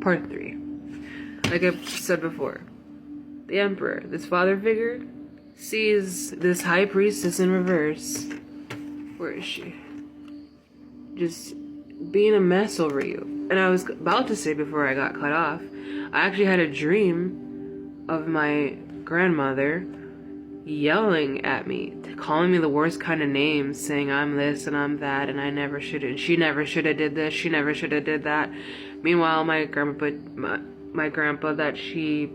Part 3. Like I said before, the Emperor, this father figure, sees this high priestess in reverse. Where is she? Just being a mess over you. And I was about to say before I got cut off, I actually had a dream of my grandmother yelling at me, calling me the worst kind of names, saying I'm this and I'm that, and I never should have, she never should have did this, she never should have did that. Meanwhile, my grandpa that she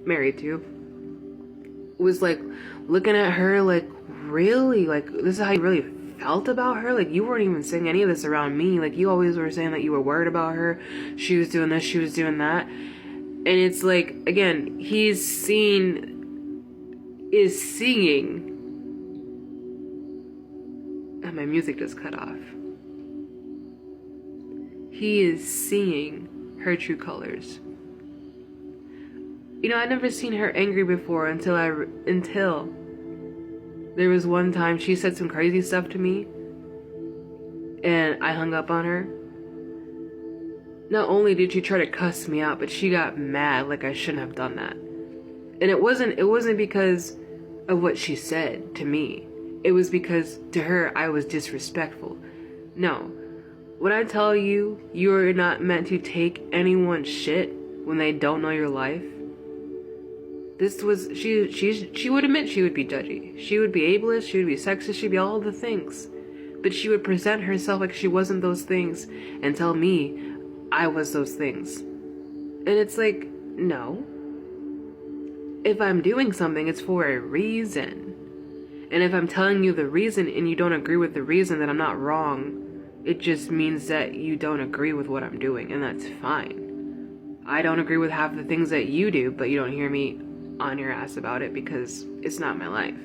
married to was like looking at her like, really? Like, this is how you really felt about her? Like, you weren't even saying any of this around me. Like, you always were saying that you were worried about her. She was doing this, she was doing that. And it's like, again, is seeing. And my music just cut off. He is seeing her true colors. You know, I'd never seen her angry before until there was one time she said some crazy stuff to me and I hung up on her. Not only did she try to cuss me out, but she got mad like I shouldn't have done that. And it wasn't because of what she said to me. It was because to her I was disrespectful. No. When I tell you, you are not meant to take anyone's shit when they don't know your life. She would admit she would be judgy. She would be ableist, she would be sexist, she'd be all the things. But she would present herself like she wasn't those things and tell me I was those things. And it's like, no. If I'm doing something, it's for a reason. And if I'm telling you the reason and you don't agree with the reason, then I'm not wrong. It just means that you don't agree with what I'm doing, and that's fine. I don't agree with half the things that you do, but you don't hear me on your ass about it because it's not my life.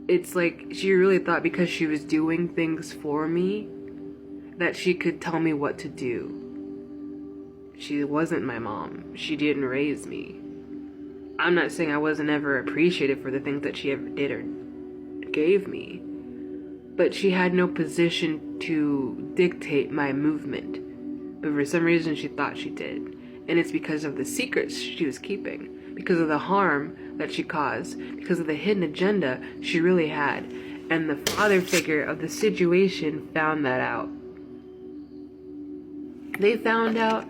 It's like she really thought because she was doing things for me that she could tell me what to do. She wasn't my mom. She didn't raise me. I'm not saying I wasn't ever appreciated for the things that she ever did or gave me, but she had no position to dictate my movement. But for some reason she thought she did. And it's because of the secrets she was keeping, because of the harm that she caused, because of the hidden agenda she really had. And the father figure of the situation found that out. They found out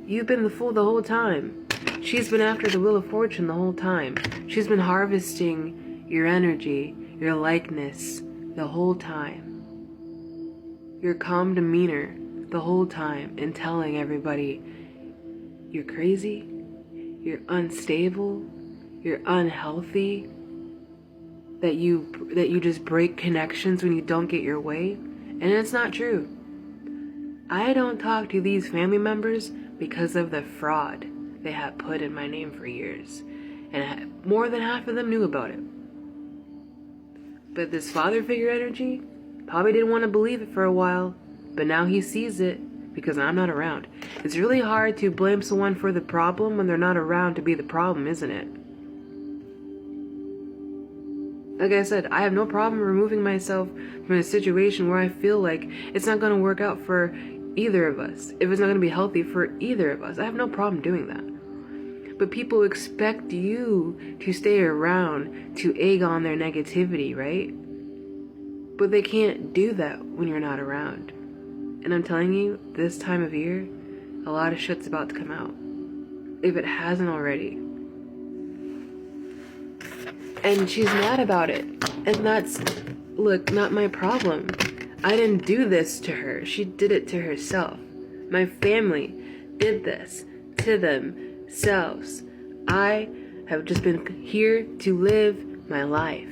you've been the fool the whole time. She's been after the Wheel of Fortune the whole time. She's been harvesting your energy, your likeness the whole time. Your calm demeanor the whole time, and telling everybody you're crazy, you're unstable, you're unhealthy, that you just break connections when you don't get your way. And it's not true. I don't talk to these family members because of the fraud they have put in my name for years. And more than half of them knew about it. But this father figure energy probably didn't want to believe it for a while, but now he sees it because I'm not around. It's really hard to blame someone for the problem when they're not around to be the problem, isn't it? Like I said, I have no problem removing myself from a situation where I feel like it's not going to work out for either of us. If it's not going to be healthy for either of us, I have no problem doing that. But people expect you to stay around to egg on their negativity, right? But they can't do that when you're not around. And I'm telling you, this time of year, a lot of shit's about to come out. If it hasn't already. And she's mad about it. And that's, look, not my problem. I didn't do this to her. She did it to herself. My family did this to themselves. I have just been here to live my life.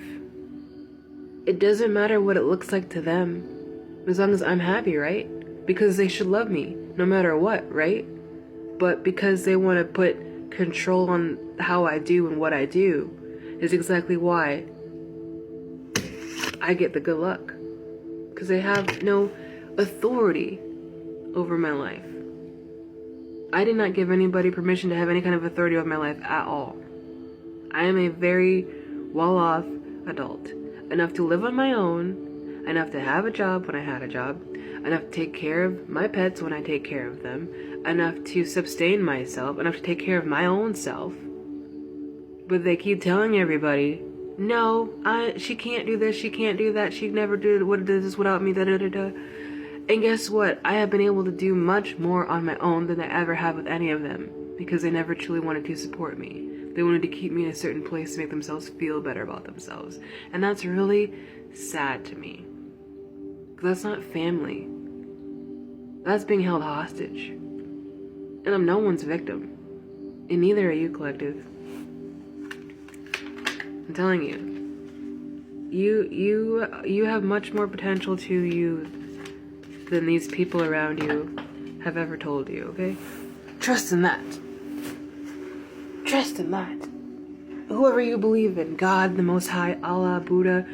It doesn't matter what it looks like to them, as long as I'm happy, right? Because they should love me, no matter what, right? But because they want to put control on how I do and what I do, is exactly why I get the good luck. Because they have no authority over my life. I did not give anybody permission to have any kind of authority over my life at all. I am a very well-off adult, enough to live on my own, enough to have a job when I had a job, enough to take care of my pets when I take care of them, enough to sustain myself, enough to take care of my own self. But they keep telling everybody, no, she can't do this, she can't do that, she never would do this without me, da-da-da-da. And guess what? I have been able to do much more on my own than I ever have with any of them, because they never truly wanted to support me. They wanted to keep me in a certain place to make themselves feel better about themselves. And that's really sad to me. Because that's not family. That's being held hostage. And I'm no one's victim. And neither are you, collective. I'm telling you. You have much more potential to you than these people around you have ever told you, okay? Trust in that. Trust in that. Whoever you believe in, God, the Most High, Allah, Buddha,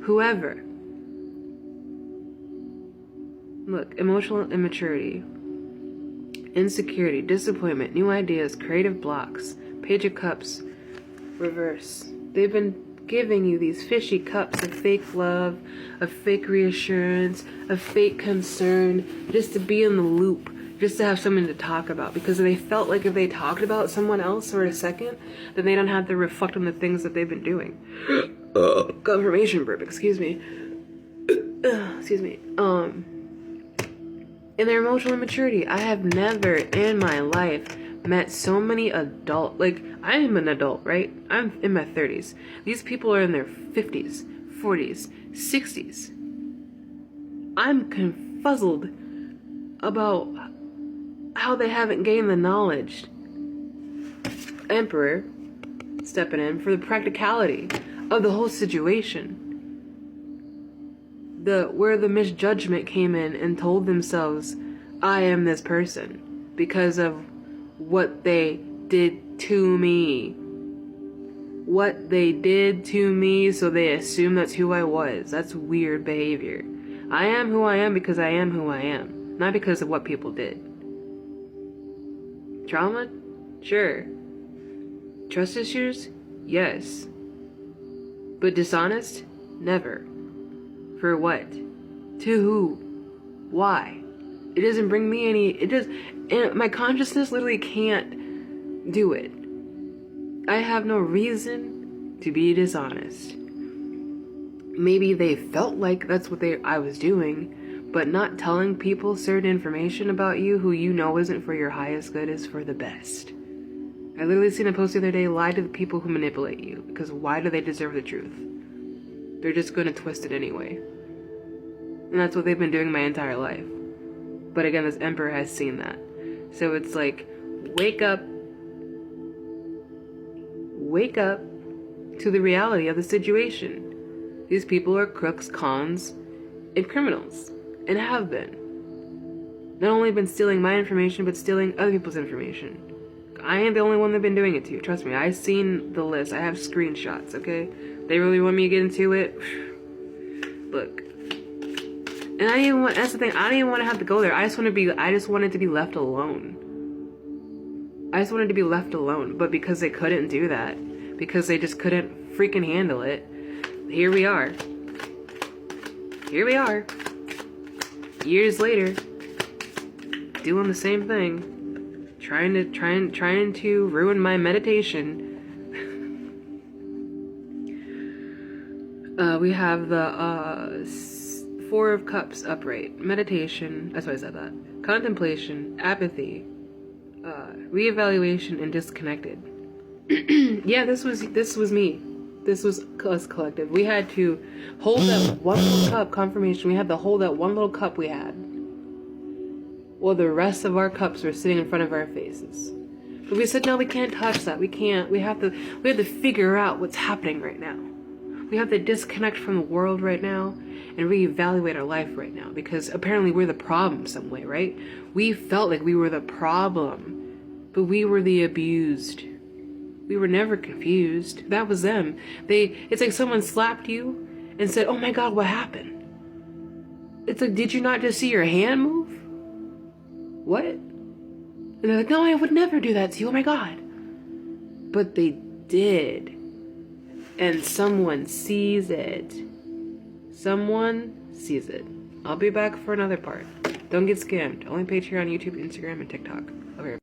whoever. Look, emotional immaturity, insecurity, disappointment, new ideas, creative blocks, Page of Cups, reverse. They've been giving you these fishy cups of fake love, of fake reassurance, of fake concern, just to be in the loop, just to have something to talk about, because they felt like if they talked about someone else for a second, then they don't have to reflect on the things that they've been doing. Confirmation burp, excuse me. Excuse me. In their emotional immaturity, I have never in my life met so many adult, like, I'm an adult, right? I'm in my 30s. These people are in their 50s, 40s, 60s. I'm confuzzled about how they haven't gained the knowledge. Emperor stepping in for the practicality of the whole situation. Where the misjudgment came in and told themselves, I am this person because of what they did to me. What they did to me, so they assume that's who I was. That's weird behavior. I am who I am because I am who I am, not because of what people did. Trauma? Sure. Trust issues? Yes. But dishonest? Never. For what? To who? Why? It doesn't bring me any, and my consciousness literally can't do it. I have no reason to be dishonest. Maybe they felt like that's what I was doing, but not telling people certain information about you who you know isn't for your highest good is for the best. I literally seen a post the other day, lie to the people who manipulate you, because why do they deserve the truth? They're just going to twist it anyway. And that's what they've been doing my entire life. But again, this emperor has seen that. So it's like, wake up to the reality of the situation. These people are crooks, cons, and criminals, and have been. Not only been stealing my information, but stealing other people's information. I ain't the only one that's been doing it to. Trust me, I've seen the list. I have screenshots, okay? They really want me to get into it. Look. And I didn't even want, that's the thing, I didn't even want to have to go there. I just wanted to be left alone. I just wanted to be left alone. But because they couldn't do that, because they just couldn't freaking handle it, here we are. Here we are. Years later, doing the same thing. Trying to ruin my meditation. We have the Four of Cups upright. Meditation. That's why I said that. Contemplation. Apathy. Reevaluation and disconnected. Yeah, this was me. This was us collective. We had to hold that one little cup. Confirmation. We had to hold that one little cup we had. Well, the rest of our cups were sitting in front of our faces. But we said, no, we can't touch that. We can't. We have to figure out what's happening right now. We have to disconnect from the world right now and reevaluate our life right now, because apparently we're the problem some way, right? We felt like we were the problem, but we were the abused. We were never confused. That was them. It's like someone slapped you and said, oh my God, what happened? It's like, did you not just see your hand move? What? And they're like, no, I would never do that to you. Oh my God. But they did. And someone sees it. someone sees it. I'll be back for another part. Don't get scammed. Only Patreon, YouTube, Instagram, and TikTok. Okay.